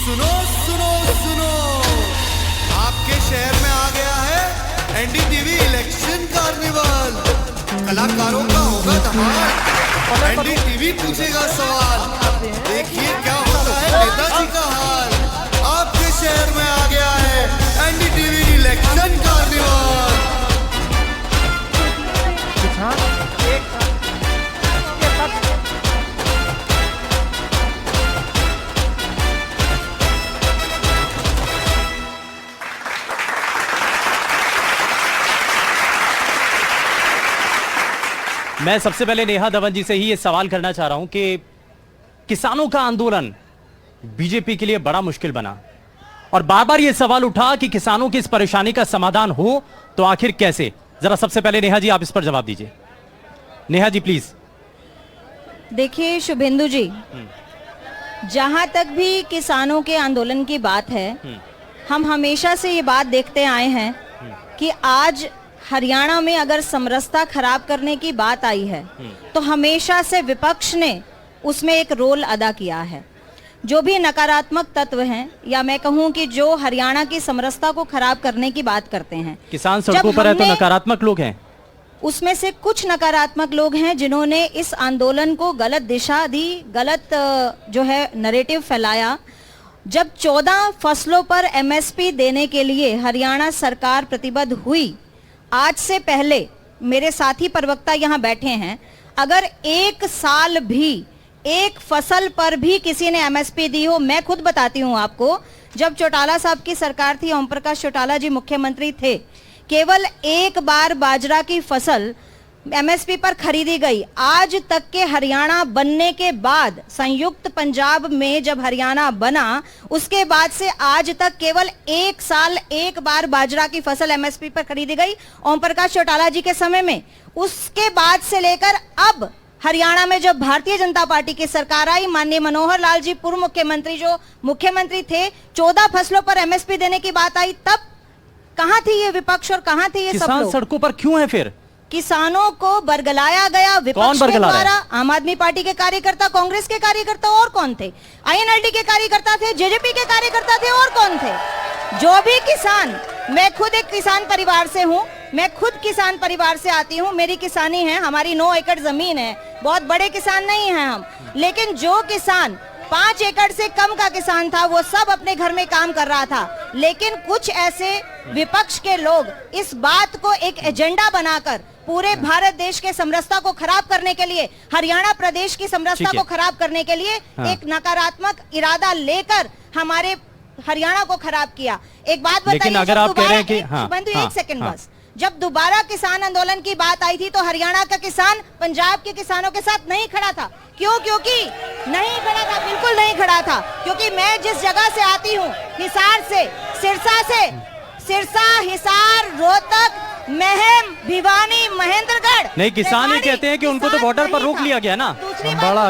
सुनो सुनो सुनो, आपके शहर में आ गया है एनडीटीवी इलेक्शन कार्निवल। कलाकारों का होगा धमाल, एनडीटीवी पूछेगा सवाल, देखिए क्या होता है नेताजी का हाल। आपके शहर में आ गया है एनडीटीवी इलेक्शन कार्निवल। मैं सबसे पहले नेहा धवन जी से ही ये सवाल करना चाह रहा हूं कि किसानों का आंदोलन बीजेपी के लिए बड़ा मुश्किल बना और बार बार ये सवाल उठा कि किसानों की इस परेशानी का समाधान हो तो आखिर कैसे। जरा सबसे पहले नेहा जी आप इस पर जवाब दीजिए। नेहा जी प्लीज। देखिए शुभेंदु जी, जहां तक भी किसानों के आंदोलन की बात है, हम हमेशा से ये बात देखते आए हैं कि आज हरियाणा में अगर समरसता खराब करने की बात आई है तो हमेशा से विपक्ष ने उसमें एक रोल अदा किया है। जो भी नकारात्मक तत्व हैं या मैं कहूं कि जो हरियाणा की समरसता को खराब करने की बात करते हैं, किसान सड़कों पर है तो नकारात्मक लोग हैं, उसमें से कुछ नकारात्मक लोग हैं जिन्होंने इस आंदोलन को गलत दिशा दी, गलत जो है नैरेटिव फैलाया। जब 14 फसलों पर एमएसपी देने के लिए हरियाणा सरकार प्रतिबद्ध हुई, आज से पहले मेरे साथी प्रवक्ता यहाँ बैठे हैं, अगर एक साल भी एक फसल पर भी किसी ने एमएसपी दी हो, मैं खुद बताती हूँ आपको, जब चौटाला साहब की सरकार थी, ओम प्रकाश चौटाला जी मुख्यमंत्री थे, केवल एक बार बाजरा की फसल एमएसपी पर खरीदी गई। आज तक के हरियाणा बनने के बाद, संयुक्त पंजाब में जब हरियाणा बना, उसके बाद से आज तक केवल एक साल एक बार बाजरा की फसल एमएसपी पर खरीदी गई, ओम प्रकाश चौटाला जी के समय में। उसके बाद से लेकर अब हरियाणा में जब भारतीय जनता पार्टी की सरकार आई, माननीय मनोहर लाल जी पूर्व मुख्यमंत्री जो मुख्यमंत्री थे, 14 फसलों पर एमएसपी देने की बात आई, तब कहां थी ये विपक्ष और कहां थे ये सब लोग? किसान सड़कों पर क्यों है फिर? किसानों को बरगलाया गया विपक्ष के द्वारा। आम आदमी पार्टी के कार्यकर्ता, कांग्रेस के कार्यकर्ता और कौन थे? आईएनएलडी के कार्यकर्ता थे, जेजेपी के कार्यकर्ता थे और कौन थे? जो भी किसान, मैं खुद एक किसान परिवार से हूँ, मैं खुद किसान परिवार से आती हूँ, मेरी किसानी है, हमारी 9 एकड़ जमीन है, बहुत बड़े किसान नहीं हैं हम, लेकिन जो किसान 5 एकड़ से कम का किसान था वो सब अपने घर में काम कर रहा था। लेकिन कुछ ऐसे विपक्ष के लोग इस बात को एक एजेंडा बनाकर पूरे भारत देश के समरसता को खराब करने के लिए, हरियाणा प्रदेश की समरसता को खराब करने के लिए एक नकारात्मक इरादा लेकर हमारे हरियाणा को खराब किया। एक बात बताइए, अगर आप कह रहे हैं कि एक सेकंड बस, जब दोबारा किसान आंदोलन की बात आई थी तो हरियाणा का किसान पंजाब के किसानों के साथ नहीं खड़ा था। क्यों? क्योंकि नहीं खड़ा था, बिल्कुल नहीं खड़ा था, क्योंकि मैं जिस जगह से आती हूँ, हिसार से, सिरसा, हिसार, रोहतक, महम, भिवानी, महेंद्रगढ़। नहीं, किसान ये कहते हैं कि उनको तो बॉर्डर पर रोक लिया गया ना,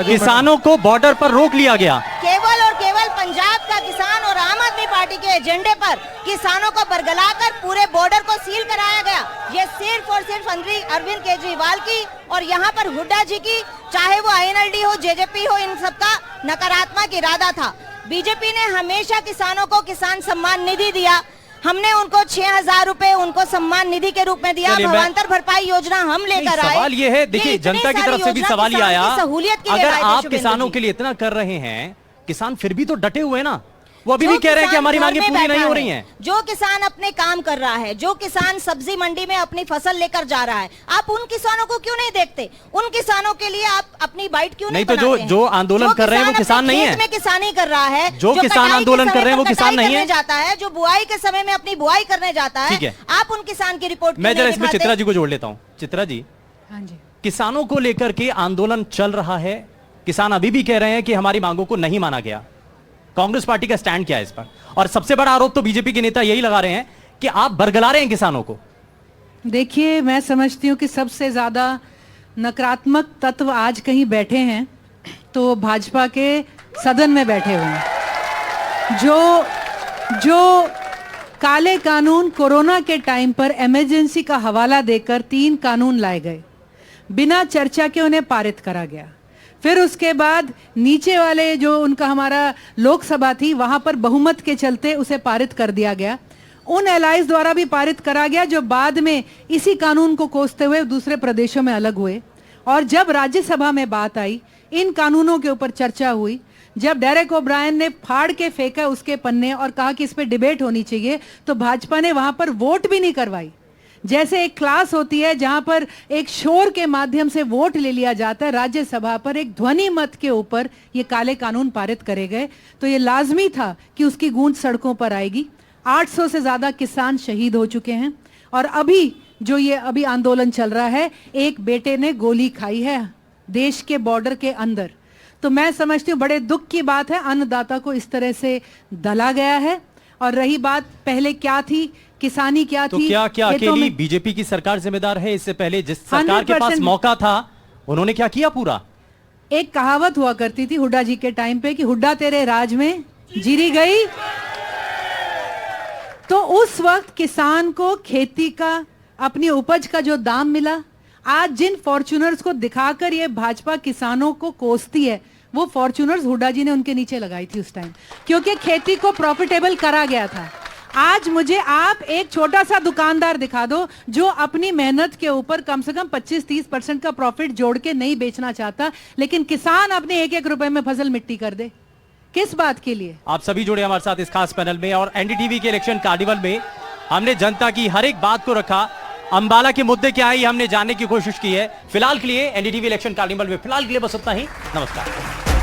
किसानों को बॉर्डर पर रोक लिया गया। केवल और केवल पंजाब का किसान और आम आदमी पार्टी के एजेंडे पर किसानों को बरगलाकर पूरे बॉर्डर को सील कराया गया। ये सिर्फ और सिर्फ अरविंद केजरीवाल की और यहाँ पर हुड्डा जी की, चाहे वो आईएनएलडी हो, जेजेपी हो, इन सबका नकारात्मक इरादा था। बीजेपी ने हमेशा किसानों को किसान सम्मान निधि दिया, हमने उनको 6,000 रुपए उनको सम्मान निधि के रूप में दिया। भावांतर भरपाई योजना हम लेकर आए। सवाल ये है, देखिए जनता की तरफ से भी सवाल ये आया, अगर आप किसानों के लिए इतना कर रहे हैं, किसान फिर भी तो डटे हुए ना, वो अभी भी कह रहे हैं कि हमारी मांगे पूरी नहीं हो रही हैं। जो किसान अपने काम कर रहा है, जो किसान सब्जी मंडी में अपनी फसल लेकर जा रहा है, आप उन किसानों को क्यों नहीं देखते? उन किसानों के लिए आप अपनी बाइट क्यों नहीं बनाते? तो जो आंदोलन कर रहे हैं वो किसान नहीं है, में किसानी कर रहा है, जो किसान आंदोलन कर रहे हैं वो किसान नहीं है, जाता है, जो बुआई के समय में अपनी बुआई करने जाता है, आप उन किसान की रिपोर्ट। मैं जरा इसमें चित्रा जी को जोड़ लेता हूँ। चित्रा जी, किसानों को लेकर के आंदोलन चल रहा है, किसान अभी भी कह रहे हैं कि हमारी मांगों को नहीं माना गया, कांग्रेस पार्टी का स्टैंड क्या है इस पर? और सबसे बड़ा आरोप तो बीजेपी के नेता यही लगा रहे हैं कि आप बरगला रहे हैं किसानों को। देखिए, मैं समझती हूं कि सबसे ज्यादा नकारात्मक तत्व आज कहीं बैठे हैं तो भाजपा के सदन में बैठे हुए हैं। जो काले कानून कोरोना के टाइम पर इमरजेंसी का हवाला देकर 3 कानून लाए गए, बिना चर्चा के उन्हें पारित करा गया। फिर उसके बाद नीचे वाले जो उनका हमारा लोकसभा थी वहां पर बहुमत के चलते उसे पारित कर दिया गया। उन एलाइज द्वारा भी पारित करा गया जो बाद में इसी कानून को कोसते हुए दूसरे प्रदेशों में अलग हुए। और जब राज्यसभा में बात आई, इन कानूनों के ऊपर चर्चा हुई, जब डेरेक ओब्रायन ने फाड़ के फेंका उसके पन्ने और कहा कि इस पे डिबेट होनी चाहिए, तो भाजपा ने वहां पर वोट भी नहीं करवाई। जैसे एक क्लास होती है जहां पर एक शोर के माध्यम से वोट ले लिया जाता है, राज्यसभा पर एक ध्वनि मत के ऊपर ये काले कानून पारित करे गए। तो ये लाजमी था कि उसकी गूंज सड़कों पर आएगी। 800 से ज्यादा किसान शहीद हो चुके हैं और अभी जो ये अभी आंदोलन चल रहा है, एक बेटे ने गोली खाई है देश के बॉर्डर के अंदर। तो मैं समझती हूँ बड़े दुख की बात है, अन्नदाता को इस तरह से दला गया है। और रही बात पहले क्या थी, किसानी क्या तो थी, क्या अकेली बीजेपी की सरकार जिम्मेदार है? इससे पहले जिस सरकार के पास मौका था उन्होंने क्या किया? पूरा एक कहावत हुआ करती थी हुड्डा जी के टाइम पे कि हुड्डा तेरे राज में जीरी गई। तो उस वक्त किसान को खेती का, अपनी उपज का जो दाम मिला, आज जिन फॉर्च्यूनर्स को दिखाकर ये भाजपा किसानों को कोसती है, वो फॉर्च्यूनर्स हुड्डा जी ने उनके नीचे लगाई थी उस टाइम, क्योंकि खेती को प्रॉफिटेबल करा गया था। आज मुझे आप एक छोटा सा दुकानदार दिखा दो जो अपनी मेहनत के ऊपर कम से कम 25-30% का प्रॉफिट जोड़ के नहीं बेचना चाहता, लेकिन किसान अपने 1-1 रुपए में फसल मिट्टी कर दे। किस बात के लिए? आप सभी जुड़े हमारे साथ इस खास पैनल में, और एनडीटीवी के इलेक्शन कार्निवल में हमने जनता की हर एक बात को रखा। अंबाला के मुद्दे क्या है हमने जानने की कोशिश की है। फिलहाल के लिए एनडीटीवी इलेक्शन कार्निवल में फिलहाल के लिए बस उतना ही। नमस्कार।